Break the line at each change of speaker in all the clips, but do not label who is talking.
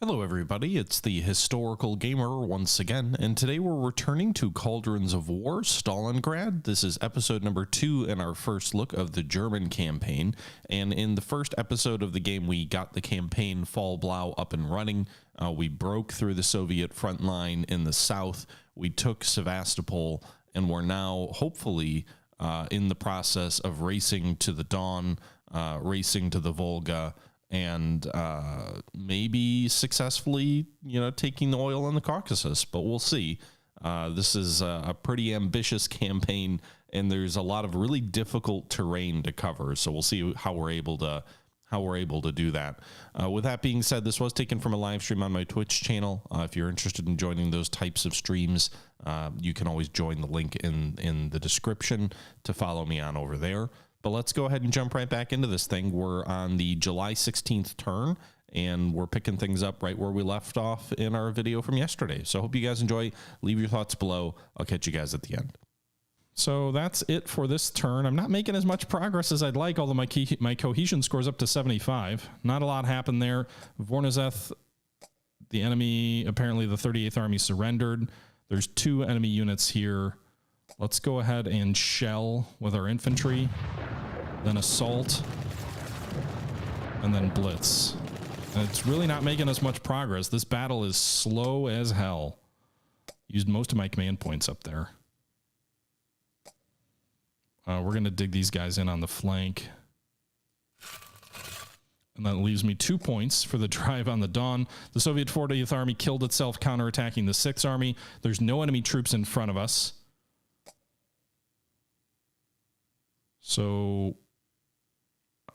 Hello everybody, it's the Historical Gamer once again, and today we're returning to Cauldrons of War, Stalingrad. This is episode number 2 in our first look of the German campaign, and in the first episode of the game we got the campaign Fall Blau up and running. We broke through the Soviet front line in the south, we took Sevastopol, and we're now hopefully in the process of racing to the Don, racing to the Volga, and maybe successfully, taking the oil in the Caucasus, but we'll see. This is a pretty ambitious campaign, and there's a lot of really difficult terrain to cover. So we'll see how we're able to do that. With that being said, this was taken from a live stream on my Twitch channel. If you're interested in joining those types of streams, you can always join the link in the description to follow me on over there. But let's go ahead and jump right back into this thing. We're on the July 16th turn, and we're picking things up right where we left off in our video from yesterday. So I hope you guys enjoy. Leave your thoughts below. I'll catch you guys at the end. So that's it for this turn. I'm not making as much progress as I'd like, although my cohesion score's up to 75. Not a lot happened there. Vornezeth, the enemy, apparently the 38th Army surrendered. There's 2 enemy units here. Let's go ahead and shell with our infantry, then assault, and then blitz. And it's really not making us much progress. This battle is slow as hell. Used most of my command points up there. We're going to dig these guys in on the flank. And that leaves me 2 points for the drive on the Don. The Soviet 40th Army killed itself counterattacking the 6th Army. There's no enemy troops in front of us. So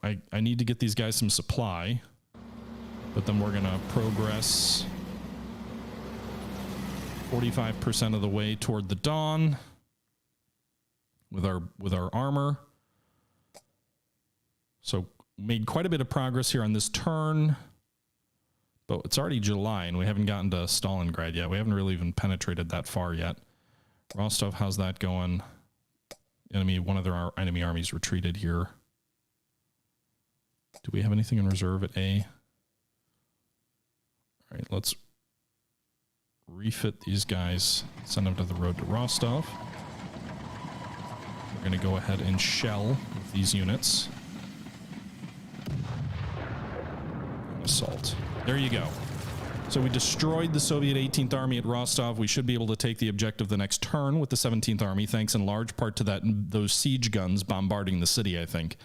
I need to get these guys some supply, but then we're going to progress 45% of the way toward the Don with our armor. So made quite a bit of progress here on this turn, but it's already July and we haven't gotten to Stalingrad yet. We haven't really even penetrated that far yet. Rostov, how's that going? One of their enemy armies retreated here. Do we have anything in reserve at A? All right, let's refit these guys, send them to the road to Rostov. We're going to go ahead and shell with these units. And assault. There you go. So we destroyed the Soviet 18th Army at Rostov. We should be able to take the objective the next turn with the 17th Army, thanks in large part to those siege guns bombarding the city, I think.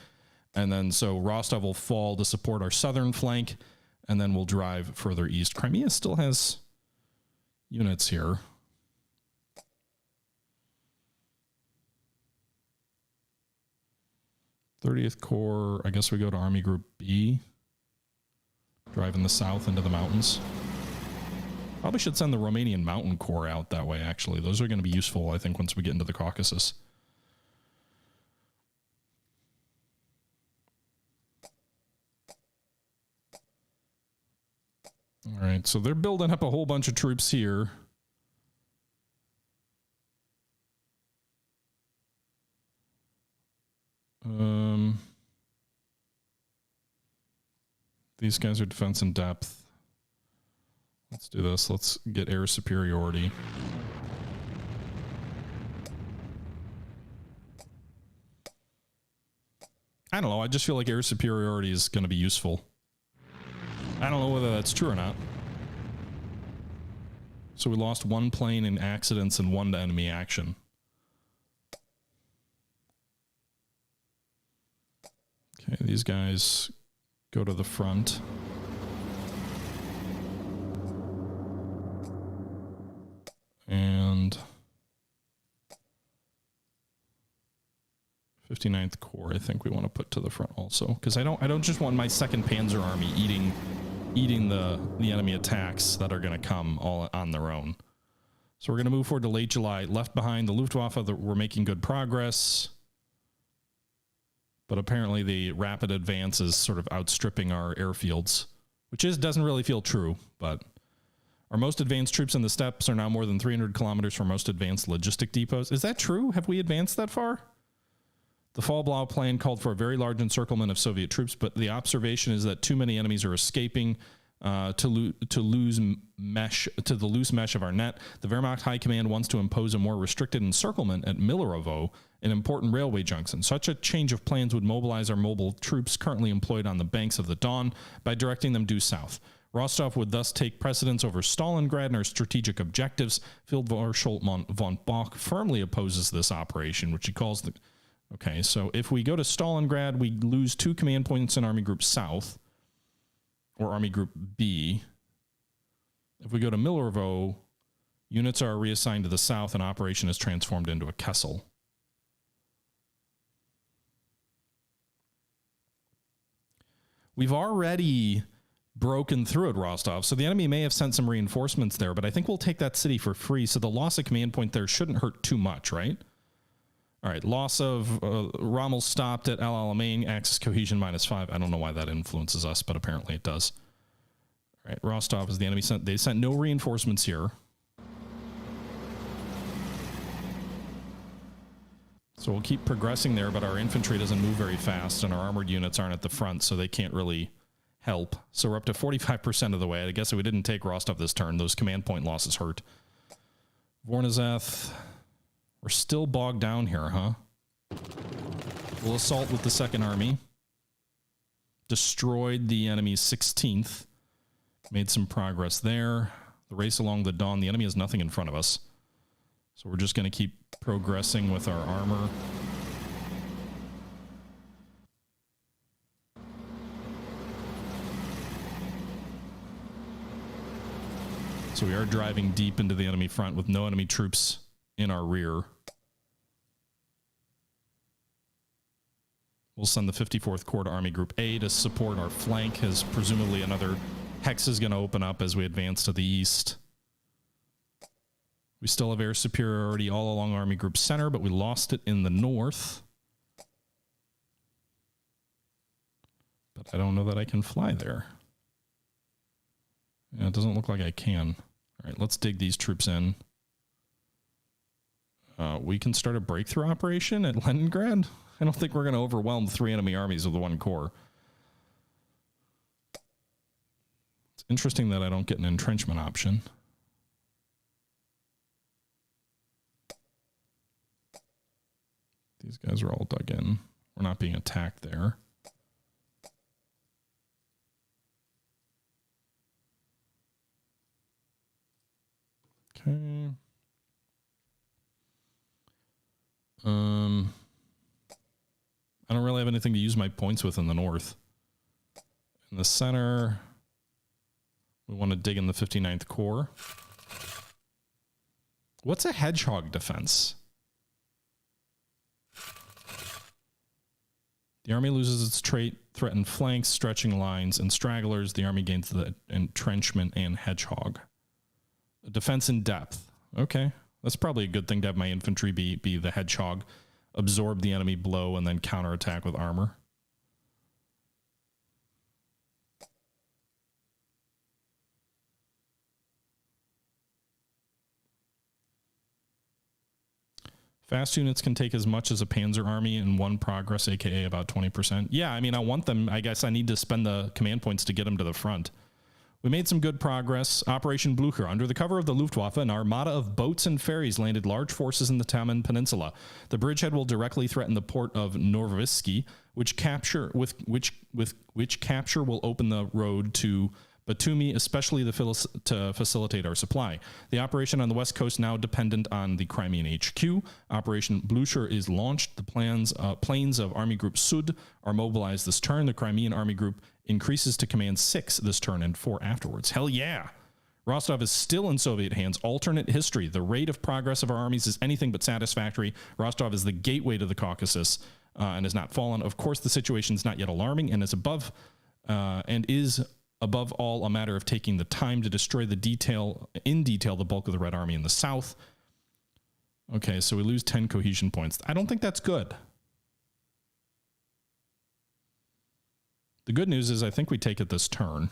And then so Rostov will fall to support our southern flank, and then we'll drive further east. Crimea still has units here. '30th Corps, I guess we go to Army Group B. Drive in the south into the mountains. Probably should send the Romanian Mountain Corps out that way, actually. Those are going to be useful, I think, once we get into the Caucasus. All right, so they're building up a whole bunch of troops here. These guys are defense in depth. Let's do this. Let's get air superiority. I don't know. I just feel like air superiority is going to be useful. I don't know whether that's true or not. So we lost 1 plane in accidents and 1 to enemy action. Okay, these guys go to the front. And 59th Corps, I think we want to put to the front also, because I don't just want my 2nd Panzer Army eating the enemy attacks that are going to come all on their own. So we're going to move forward to late July. Left behind the Luftwaffe, we're making good progress, but apparently the rapid advance is sort of outstripping our airfields, which doesn't really feel true, but our most advanced troops in the steppes are now more than 300 kilometers from most advanced logistic depots. Is that true? Have we advanced that far? The Fall Blau plan called for a very large encirclement of Soviet troops, but the observation is that too many enemies are escaping. to the loose mesh of our net. The Wehrmacht High Command wants to impose a more restricted encirclement at Millerovo, an important railway junction. Such a change of plans would mobilize our mobile troops currently employed on the banks of the Don by directing them due south. Rostov would thus take precedence over Stalingrad and our strategic objectives. Field Marshal von Bock firmly opposes this operation, which he calls the... Okay, so if we go to Stalingrad, we lose 2 command points in Army Group South, or Army Group B. If we go to Millerovo, units are reassigned to the south and operation is transformed into a Kessel. We've already broken through at Rostov, so the enemy may have sent some reinforcements there, but I think we'll take that city for free, so the loss of command point there shouldn't hurt too much, right? All right, loss of Rommel stopped at El Alamein, axis cohesion -5. I don't know why that influences us, but apparently it does. All right, Rostov is the enemy sent. They sent no reinforcements here. So we'll keep progressing there, but our infantry doesn't move very fast, and our armored units aren't at the front, so they can't really help. So we're up to 45% of the way. I guess if we didn't take Rostov this turn, those command point losses hurt. Vornazeth... We're still bogged down here, huh? We'll assault with the 2nd Army. Destroyed the enemy's 16th. Made some progress there. The race along the Don. The enemy has nothing in front of us. So we're just going to keep progressing with our armor. So we are driving deep into the enemy front with no enemy troops in our rear. We'll send the 54th Corps to Army Group A to support our flank, as presumably another hex is going to open up as we advance to the east. We still have air superiority all along Army Group Center, but we lost it in the north. But I don't know that I can fly there. Yeah, it doesn't look like I can. All right, let's dig these troops in. We can start a breakthrough operation at Leningrad. I don't think we're going to overwhelm 3 enemy armies with 1 corps. It's interesting that I don't get an entrenchment option. These guys are all dug in. We're not being attacked there. Okay. I don't really have anything to use my points with in the north. In the center, we want to dig in the 59th Corps. What's a hedgehog defense? The army loses its trait, threatened flanks, stretching lines, and stragglers. The army gains the entrenchment and hedgehog. A defense in depth. Okay. That's probably a good thing to have my infantry be the hedgehog. Absorb the enemy blow and then counterattack with armor. Fast units can take as much as a panzer army in 1 progress, aka about 20%. Yeah, I mean, I want them. I guess I need to spend the command points to get them to the front. We made some good progress. Operation Blucher. Under the cover of the Luftwaffe, an armada of boats and ferries landed large forces in the Taman Peninsula. The bridgehead will directly threaten the port of Novosselsky, which capture will open the road to Batumi, especially to facilitate our supply. The operation on the west coast now dependent on the Crimean HQ. Operation Blucher is launched. The planes of Army Group Sud are mobilized this turn. The Crimean Army Group increases to command 6 this turn and 4 afterwards. Hell yeah! Rostov is still in Soviet hands. Alternate history. The rate of progress of our armies is anything but satisfactory. Rostov is the gateway to the Caucasus and has not fallen. Of course, the situation is not yet alarming and is above all a matter of taking the time to destroy in detail the bulk of the Red Army in the south. Okay, so we lose 10 cohesion points. I don't think that's good. The good news is I think we take it this turn.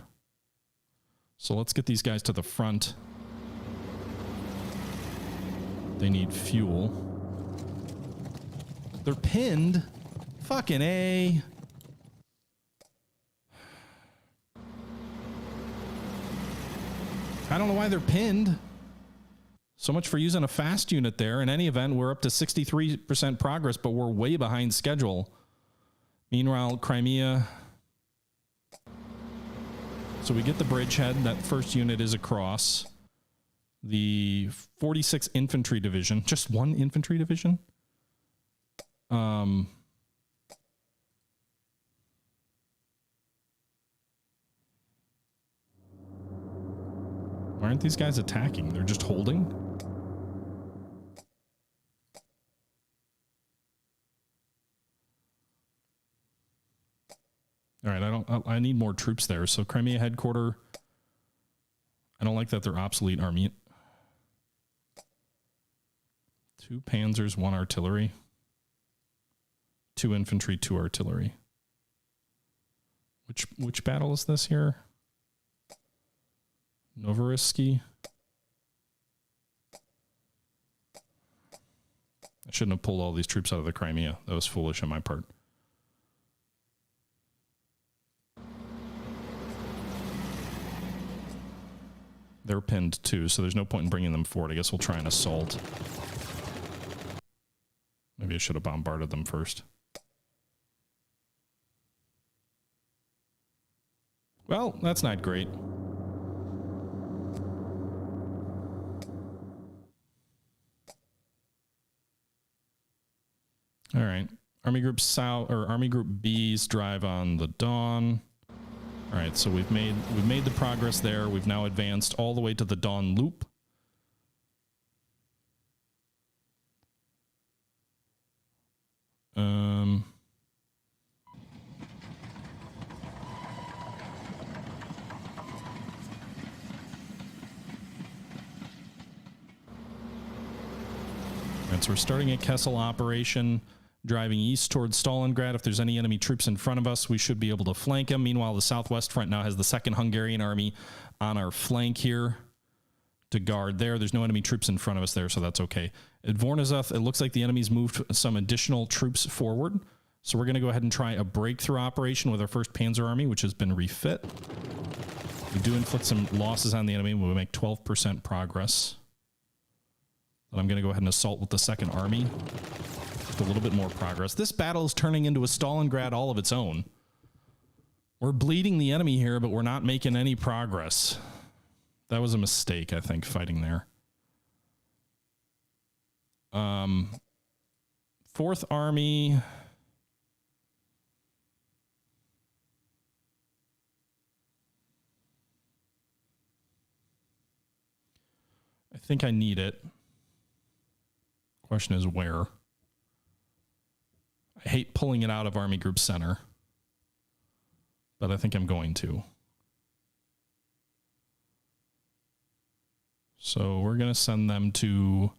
So let's get these guys to the front. They need fuel. They're pinned. Fucking A.
I don't know why they're pinned. So much for using a fast unit there. In any event, we're up to 63% progress, but we're way behind schedule. Meanwhile, Crimea. So we get the bridgehead. That first unit is across. The 46th Infantry Division. Just one infantry division? Why aren't these guys attacking? They're just holding? All right, I need more troops there. So Crimea headquarter. I don't like that they're obsolete army. 2 panzers, 1 artillery. 2 infantry, 2 artillery. Which battle is this here? Novorossiysk. I shouldn't have pulled all these troops out of the Crimea. That was foolish on my part. They're pinned too, so there's no point in bringing them forward. I guess we'll try an assault. Maybe I should have bombarded them first. Well, that's not great. All right. Army Group South or Army Group B's drive on the Dawn. All right, so we've made the progress there. We've now advanced all the way to the Dawn Loop. And so we're starting a Kessel operation, driving east towards Stalingrad. If there's any enemy troops in front of us, we should be able to flank them. Meanwhile, the Southwest Front now has the 2nd Hungarian Army on our flank here to guard there. There's no enemy troops in front of us there, so that's okay. At Vornazoth, it looks like the enemy's moved some additional troops forward. So we're going to go ahead and try a breakthrough operation with our 1st Panzer Army, which has been refit. We do inflict some losses on the enemy. We make 12% progress. But I'm going to go ahead and assault with the 2nd Army. With a little bit more progress. This battle is turning into a Stalingrad all of its own. We're bleeding the enemy here, but we're not making any progress. That was a mistake, I think, fighting there. 4th Army. I think I need it. Question is where. I hate pulling it out of Army Group Center, but I think I'm going to. So we're going to send them to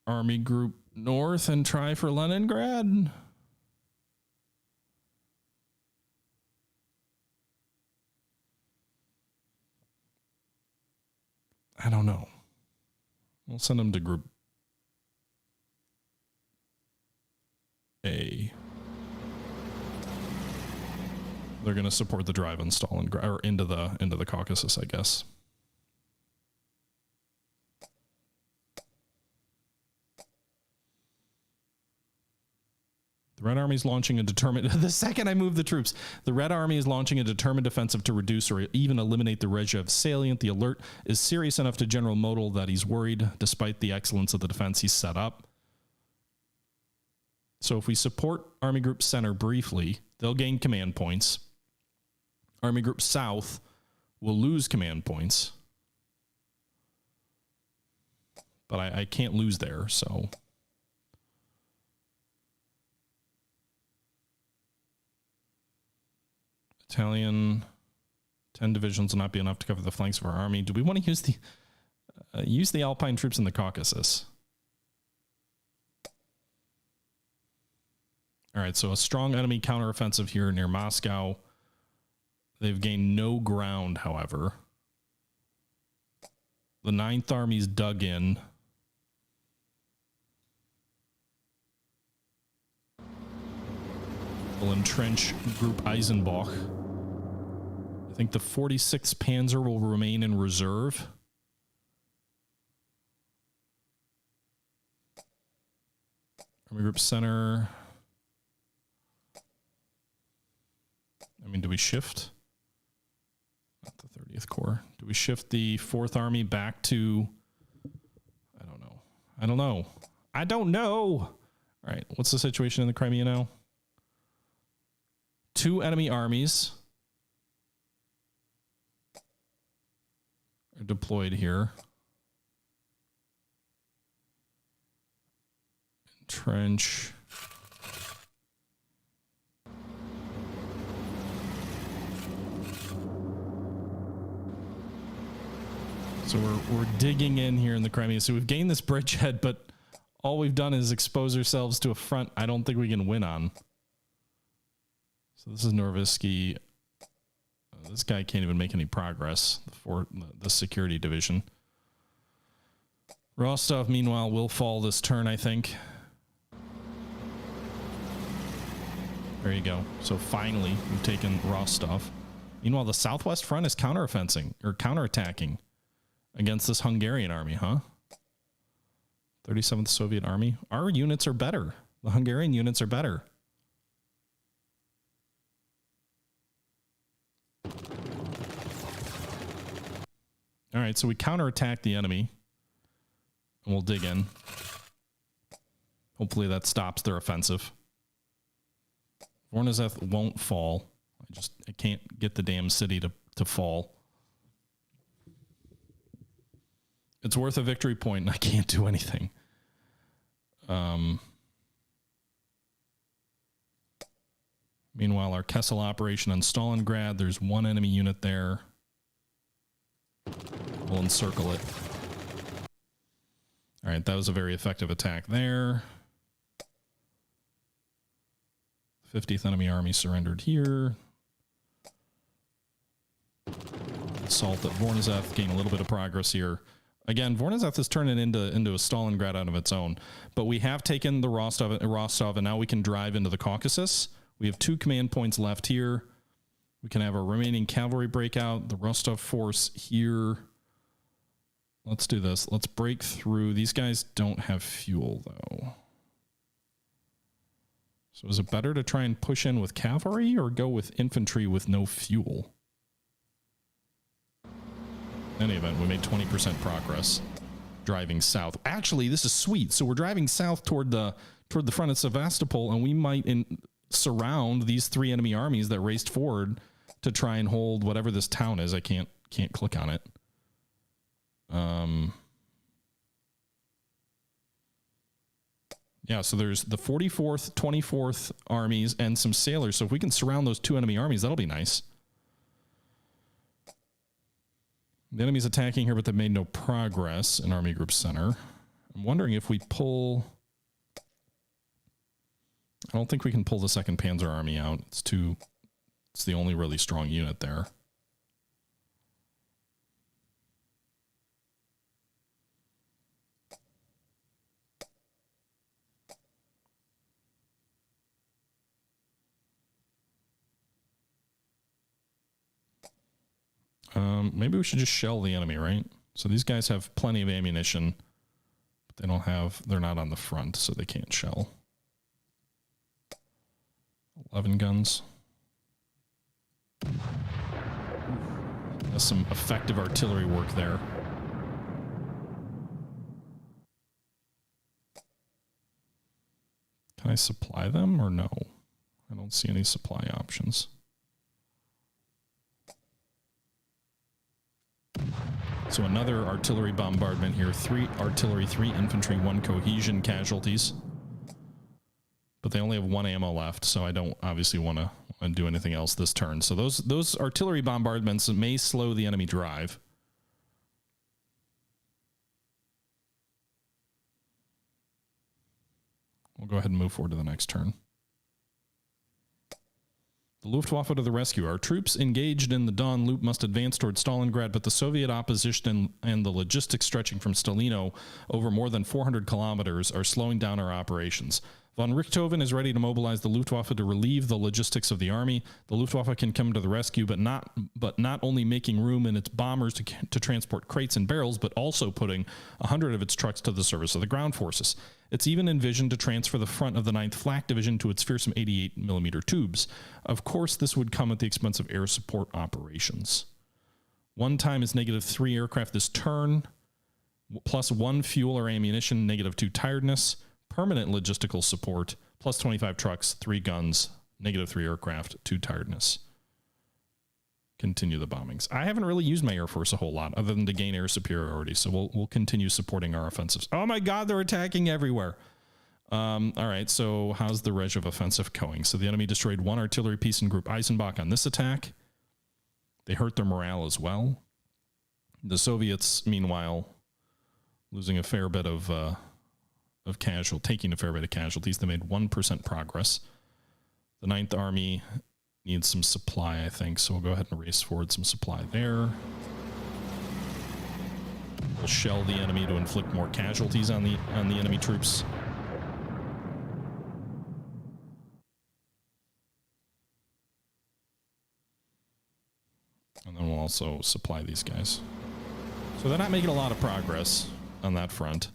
Army Group North and try for Leningrad. I don't know. We'll send them to Group A. They're going to support the drive on Stalingrad or into the Caucasus, I guess. The Red Army is launching a determined... The second I move the troops, the Red Army is launching a determined offensive to reduce or even eliminate the Rezhev salient. The alert is serious enough to General Model that he's worried, despite the excellence of the defense he's set up. So if we support Army Group Center briefly, they'll gain command points. Army Group South will lose command points. But I can't lose there, so... Italian 10 divisions will not be enough to cover the flanks of our army. Do we want to use the Alpine troops in the Caucasus? All right, so a strong enemy counteroffensive here near Moscow. They've gained no ground, however. The 9th Army's dug in. Will entrench Group Eisenbach. I think the 46th Panzer will remain in reserve. Army Group Center. I mean, do we shift? Not the 30th Corps. Do we shift the 4th Army back to... I don't know. I don't know. I don't know. All right. What's the situation in the Crimea now? 2 enemy armies are deployed here. Entrench. So we're digging in here in the Crimea. So we've gained this bridgehead, but all we've done is expose ourselves to a front I don't think we can win on. So this is Norvisky. This guy can't even make any progress for the security division. Rostov, meanwhile, will fall this turn, I think. There you go. So finally, we've taken Rostov. Meanwhile, the Southwest Front is counteroffensing or counterattacking against this Hungarian army, huh? 37th Soviet Army. Our units are better. The Hungarian units are better. All right, so we counterattack the enemy, and we'll dig in. Hopefully that stops their offensive. Vornezeth won't fall. I can't get the damn city to fall. It's worth a victory point, and I can't do anything. Meanwhile, our Kessel operation on Stalingrad, there's 1 enemy unit there. We'll encircle it. All right, that was a very effective attack there. 50th enemy army surrendered here. Assault at Vornezeth, gain a little bit of progress here. Again, Vornezeth is turning into a Stalingrad out of its own. But we have taken the Rostov, and now we can drive into the Caucasus. We have 2 command points left here. We can have our remaining cavalry breakout. The Rostov force here. Let's do this. Let's break through. These guys don't have fuel, though. So is it better to try and push in with cavalry or go with infantry with no fuel? In any event, we made 20% progress driving south. Actually, this is sweet. So we're driving south toward the front of Sevastopol, and we might surround these 3 enemy armies that raced forward to try and hold whatever this town is. I can't click on it. Yeah, so there's the 44th, 24th armies and some sailors. So if we can surround those 2 enemy armies, that'll be nice. The enemy's attacking here, but they made no progress in Army Group Center. I'm wondering if we pull... I don't think we can pull the 2nd Panzer Army out. It's the only really strong unit there. Maybe we should just shell the enemy, right? So these guys have plenty of ammunition, but they're not on the front, so they can't shell. 11 guns. That's some effective artillery work there. Can I supply them or no? I don't see any supply options. So another artillery bombardment here. 3 artillery, 3 infantry, 1 cohesion casualties. But they only have 1 ammo left, so I don't obviously want to do anything else this turn. So those artillery bombardments may slow the enemy drive. We'll go ahead and move forward to the next turn. The Luftwaffe to the rescue. Our troops engaged in the Don Loop must advance toward Stalingrad, but the Soviet opposition and the logistics stretching from Stalino over more than 400 kilometers are slowing down our operations. Von Richthofen is ready to mobilize the Luftwaffe to relieve the logistics of the army. The Luftwaffe can come to the rescue, but not only making room in its bombers to transport crates and barrels, but also putting 100 of its trucks to the service of the ground forces. It's even envisioned to transfer the front of the 9th Flak Division to its fearsome 88mm tubes. Of course, this would come at the expense of air support operations. One time is -3 aircraft this turn, +1 fuel or ammunition, -2 tiredness. Permanent logistical support, +25 trucks, 3 guns, -3 aircraft, 2 tiredness. Continue the bombings. I haven't really used my Air Force a whole lot other than to gain air superiority, so we'll continue supporting our offensives. Oh my God, they're attacking everywhere. All right, so how's the Rezhev offensive going? So the enemy destroyed 1 artillery piece in Group Eisenbach on this attack. They hurt their morale as well. The Soviets, meanwhile, losing a fair bit of taking a fair bit of casualties. They made 1% progress. The 9th Army needs some supply, I think, so we'll go ahead and race forward some supply there. We'll shell the enemy to inflict more casualties on the enemy troops. And then we'll also supply these guys. So they're not making a lot of progress on that front.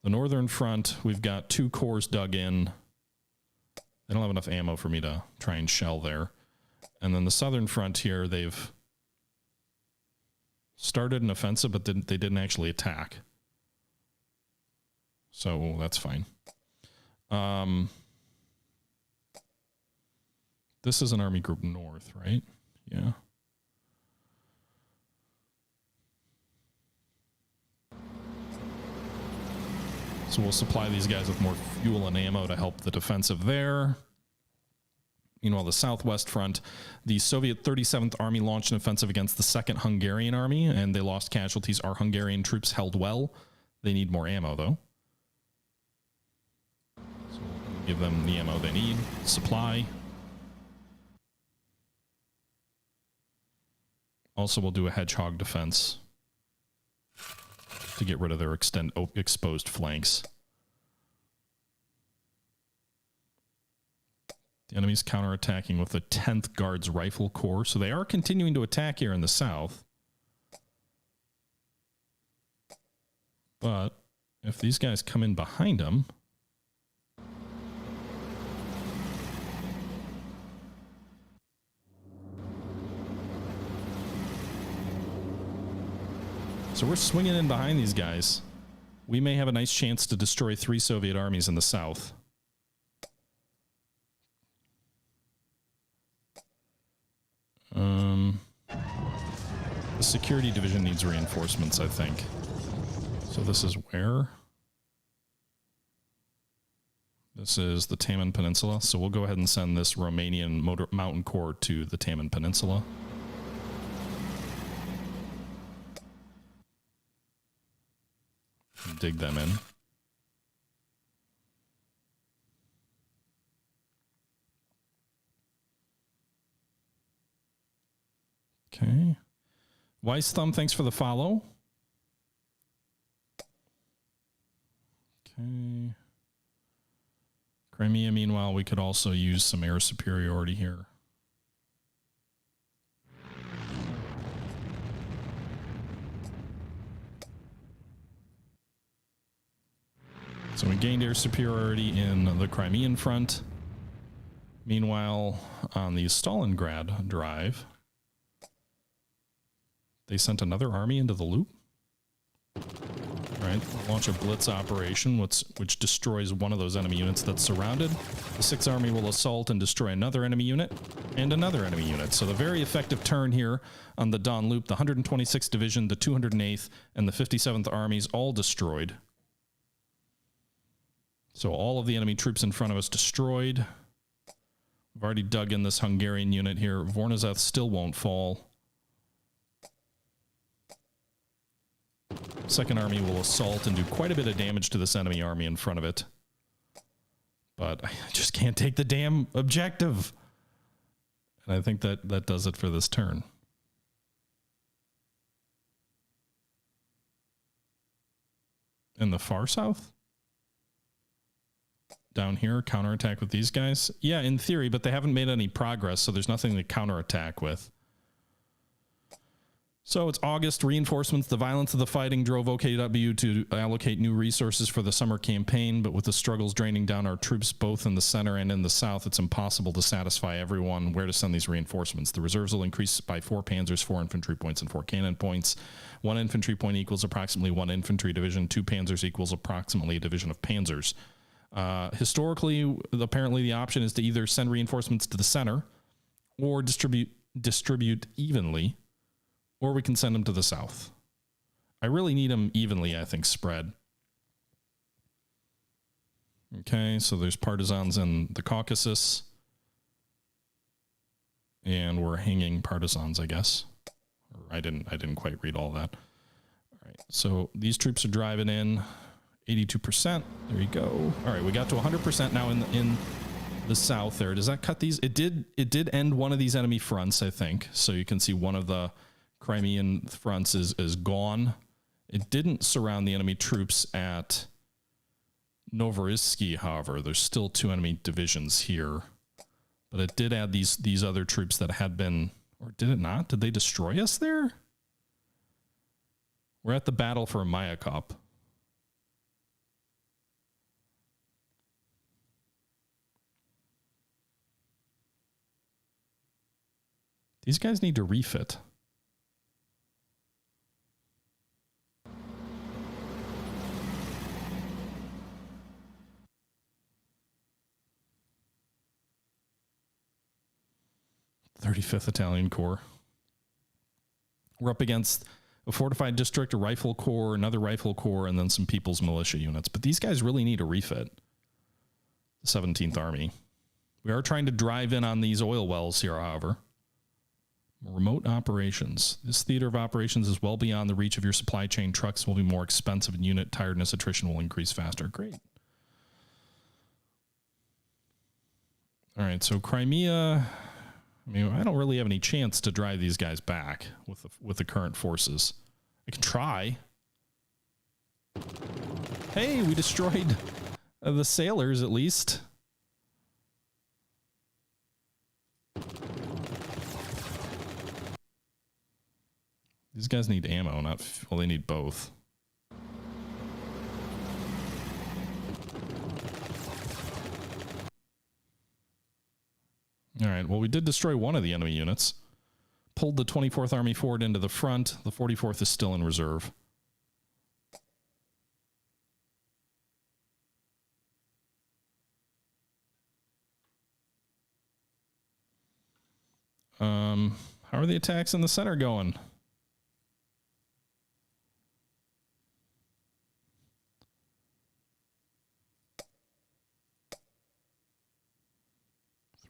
The northern front, we've got 2 cores dug in. They don't have enough ammo for me to try and shell there. And then the southern front here, they've started an offensive, but they didn't actually attack. So that's fine. This is an Army Group North, right? Yeah. So we'll supply these guys with more fuel and ammo to help the defensive there. Meanwhile, the southwest front, the Soviet 37th Army launched an offensive against the 2nd Hungarian Army, and they lost casualties. Our Hungarian troops held well. They need more ammo, though. So we'll give them the ammo they need. Supply. Also, we'll do a hedgehog defense to get rid of their exposed flanks. The enemy's counterattacking with the 10th Guards Rifle Corps, so they are continuing to attack here in the south. But if these guys come in behind them, so we're swinging in behind these guys. We may have a nice chance to destroy 3 Soviet armies in the south. The security division needs reinforcements, I think. So this is where? This is the Taman Peninsula. So we'll go ahead and send this Romanian mountain corps to the Taman Peninsula. Dig them in. Okay. Weiss Thumb, thanks for the follow. Okay. Crimea, meanwhile, we could also use some air superiority here. So we gained air superiority in the Crimean front. Meanwhile, on the Stalingrad drive, they sent another army into the loop. Right, launch a blitz operation, which destroys one of those enemy units that's surrounded. The 6th Army will assault and destroy another enemy unit and another enemy unit. So the very effective turn here on the Don Loop, the 126th Division, the 208th, and the 57th Armies all destroyed. So all of the enemy troops in front of us destroyed. We've already dug in this Hungarian unit here. Vornezeth still won't fall. 2nd Army will assault and do quite a bit of damage to this enemy army in front of it. But I just can't take the damn objective. And I think that does it for this turn. In the far south? down here, counterattack with these guys. Yeah, in theory, but they haven't made any progress, so there's nothing to counterattack with. So it's August, reinforcements. The violence of the fighting drove OKW to allocate new resources for the summer campaign, but with the struggles draining down our troops both in the center and in the south, it's impossible to satisfy everyone. Where to send these reinforcements? The reserves will increase by 4 panzers, 4 infantry points, and 4 cannon points. 1 infantry point equals approximately 1 infantry division. 2 panzers equals approximately a division of panzers. Historically, apparently the option is to either send reinforcements to the center or distribute evenly, or we can send them to the south. I really need them evenly, I think, spread. Okay, so there's partisans in the Caucasus. And we're hanging partisans, I guess. Or I didn't quite read all that. All right, so these troops are driving in 82%. There you go. All right, we got to 100% now in the south there. Does that cut these? It did end one of these enemy fronts, I think. So you can see one of the Crimean fronts is gone. It didn't surround the enemy troops at Novorossiysk, however. There's still 2 enemy divisions here. But it did add these other troops that had been, or did it not? Did they destroy us there? We're at the battle for Mayakop. These guys need to refit. (35th Italian Corps). We're up against a fortified district, a rifle corps, another rifle corps, and then some people's militia units. But these guys really need a refit. The 17th Army. We are trying to drive in on these oil wells here, however. Remote operations. This theater of operations is well beyond the reach of your supply chain. Trucks will be more expensive and unit tiredness attrition will increase faster. Great. All right, so Crimea, I mean, I don't really have any chance to drive these guys back with the current forces. I can try. Hey, we destroyed the sailors at least. These guys need ammo, not... Well, they need both. All right, well, we did destroy one of the enemy units. Pulled the 24th Army forward into the front. The 44th is still in reserve. How are the attacks in the center going?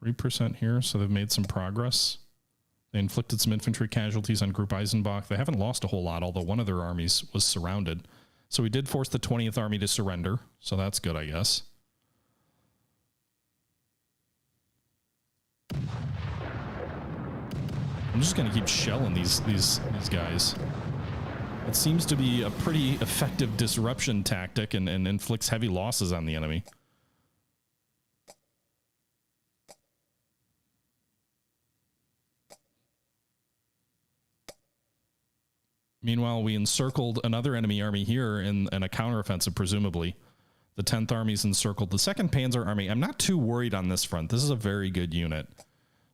%3 here, so they've made some progress. They inflicted some infantry casualties on Group Eisenbach. They haven't lost a whole lot, although one of their armies was surrounded. So we did force the 20th Army to surrender, so that's good, I guess. I'm just going to keep shelling these guys. It seems to be a pretty effective disruption tactic and inflicts heavy losses on the enemy. Meanwhile, we encircled another enemy army here in a counteroffensive, presumably. The 10th Army's encircled the 2nd Panzer Army. I'm not too worried on this front. This is a very good unit.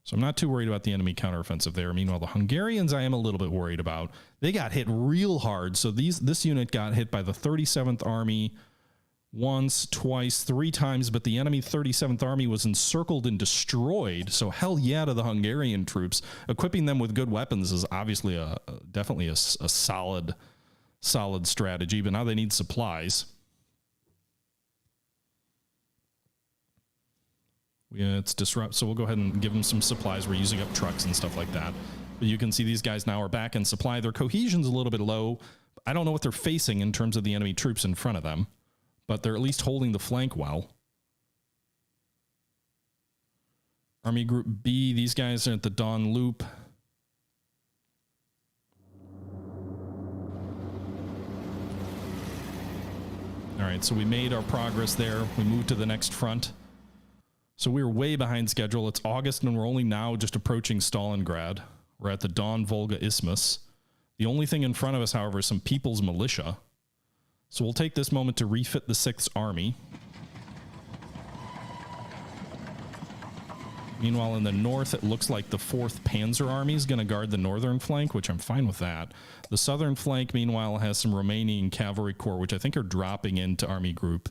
So I'm not too worried about the enemy counteroffensive there. Meanwhile, the Hungarians I am a little bit worried about. They got hit real hard. So this unit got hit by the 37th Army once, twice, 3 times, but the enemy 37th Army was encircled and destroyed. So hell yeah to the Hungarian troops. Equipping them with good weapons is obviously definitely a solid strategy, but now they need supplies. Yeah, it's disrupt, so we'll go ahead and give them some supplies. We're using up trucks and stuff like that. But you can see these guys now are back in supply. Their cohesion's a little bit low. I don't know what they're facing in terms of the enemy troops in front of them, but they're at least holding the flank well. Army Group B, these guys are at the Don Loop. All right, so we made our progress there. We moved to the next front. So we were way behind schedule. It's August, and we're only now just approaching Stalingrad. We're at the Don-Volga Isthmus. The only thing in front of us, however, is some People's Militia. So we'll take this moment to refit the 6th Army. Meanwhile, in the north, it looks like the 4th Panzer Army is going to guard the northern flank, which I'm fine with that. The southern flank, meanwhile, has some Romanian Cavalry Corps, which I think are dropping into Army Group...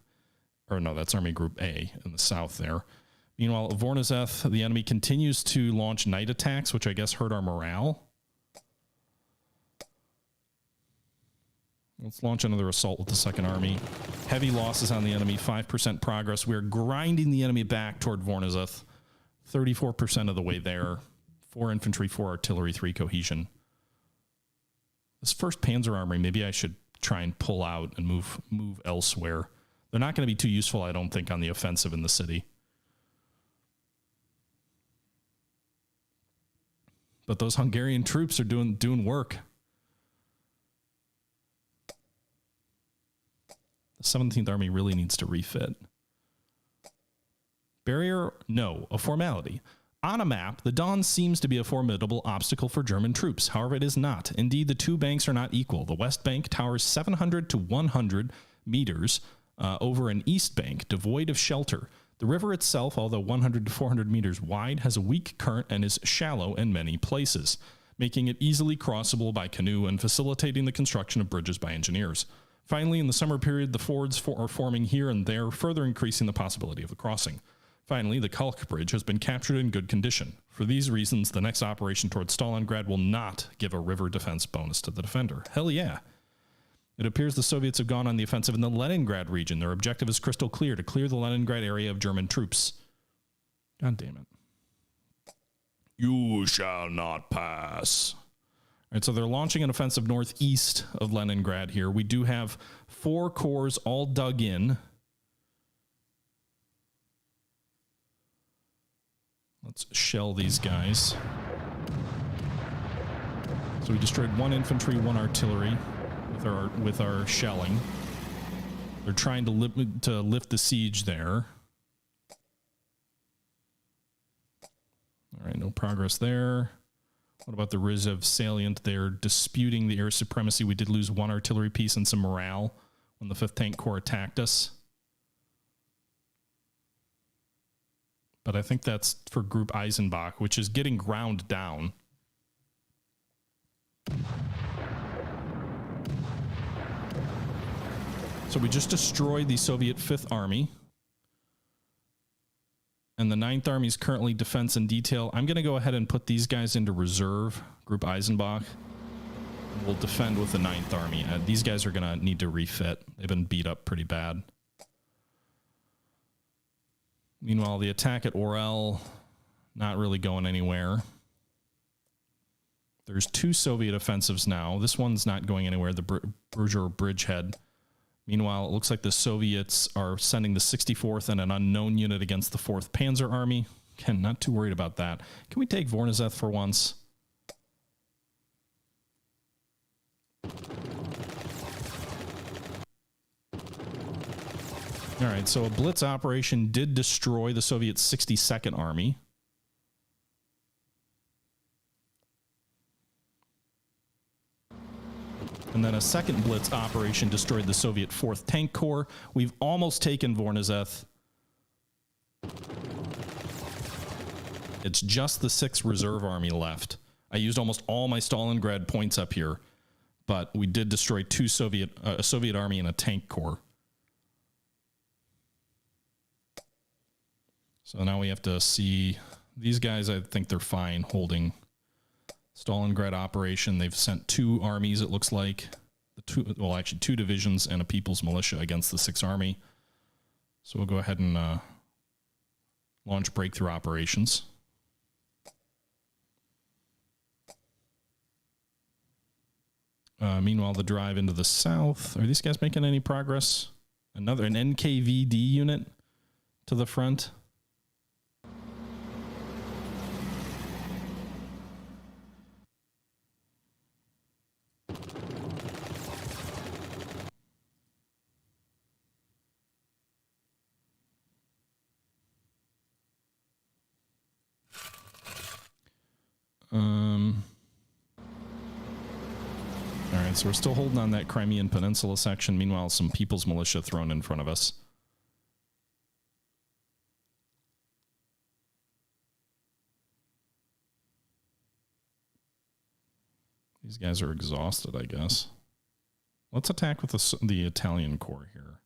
Or no, that's Army Group A in the south there. Meanwhile, at Vornezeth, the enemy continues to launch night attacks, which I guess hurt our morale. Let's launch another assault with the 2nd Army. Heavy losses on the enemy, 5% progress. We're grinding the enemy back toward Vornezeth. 34% of the way there. 4 infantry, 4 artillery, 3 cohesion. This 1st Panzer Army, maybe I should try and pull out and move elsewhere. They're not going to be too useful, I don't think, on the offensive in the city. But those Hungarian troops are doing work. The 17th Army really needs to refit. Barrier? No, a formality. On a map, the Don seems to be a formidable obstacle for German troops. However, it is not. Indeed, the two banks are not equal. The west bank towers 700 to 100 meters over an east bank, devoid of shelter. The river itself, although 100 to 400 meters wide, has a weak current and is shallow in many places, making it easily crossable by canoe and facilitating the construction of bridges by engineers. Finally, in the summer period, the fords are forming here and there, further increasing the possibility of the crossing. Finally, the Kalk Bridge has been captured in good condition. For these reasons, the next operation towards Stalingrad will not give a river defense bonus to the defender. Hell yeah. It appears the Soviets have gone on the offensive in the Leningrad region. Their objective is crystal clear, to clear the Leningrad area of German troops. God damn it. You shall not pass. All right, so they're launching an offensive northeast of Leningrad here. We do have 4 corps all dug in. Let's shell these guys. So we destroyed 1 infantry, 1 artillery with our shelling. They're trying to lift the siege there. All right, no progress there. What about the Rizhev salient? They're disputing the air supremacy. We did lose 1 artillery piece and some morale when the 5th Tank Corps attacked us. But I think that's for Group Eisenbach, which is getting ground down. So we just destroyed the Soviet 5th Army. And the 9th Army is currently defense and detail. I'm going to go ahead and put these guys into reserve, Group Eisenbach. We'll defend with the 9th Army. These guys are going to need to refit. They've been beat up pretty bad. Meanwhile, the attack at Orel, not really going anywhere. There's 2 Soviet offensives now. This one's not going anywhere, the Bruger Bridgehead. Meanwhile, it looks like the Soviets are sending the 64th and an unknown unit against the 4th Panzer Army. Again, not too worried about that. Can we take Vornezeth for once? All right, so a blitz operation did destroy the Soviet 62nd Army. And then a second blitz operation destroyed the Soviet 4th Tank Corps. We've almost taken Vornezeth. It's just the 6th Reserve Army left. I used almost all my Stalingrad points up here, but we did destroy 2 a Soviet army and a tank corps. So now we have to see these guys. I think they're fine holding Stalingrad operation. They've sent 2 armies, it looks like. Actually 2 divisions and a People's Militia against the 6th Army. So we'll go ahead and launch breakthrough operations. Meanwhile, the drive into the south. Are these guys making any progress? An NKVD unit to the front. All right, so we're still holding on that Crimean Peninsula section. Meanwhile, some People's Militia thrown in front of us. These guys are exhausted, I guess. Let's attack with the Italian Corps here.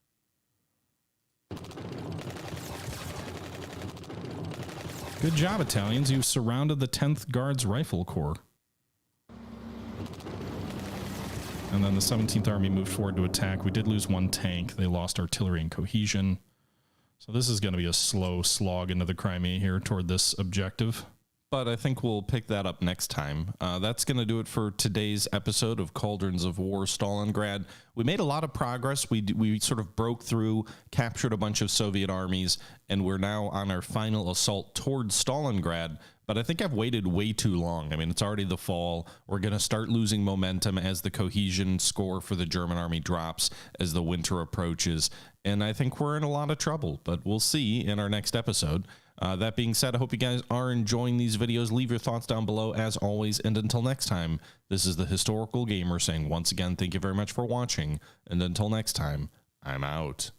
Good job, Italians. You surrounded the 10th Guards Rifle Corps. And then the 17th Army moved forward to attack. We did lose one tank. They lost artillery and cohesion. So this is going to be a slow slog into the Crimea here toward this objective.
But I think we'll pick that up next time. That's going to do it for today's episode of Cauldrons of War, Stalingrad. We made a lot of progress. We sort of broke through, captured a bunch of Soviet armies, and we're now on our final assault towards Stalingrad. But I think I've waited way too long. I mean, it's already the fall. We're going to start losing momentum as the cohesion score for the German army drops as the winter approaches. And I think we're in a lot of trouble, but we'll see in our next episode. That being said, I hope you guys are enjoying these videos. Leave your thoughts down below as always. And until next time, this is the Historical Gamer saying once again, thank you very much for watching. And until next time, I'm out.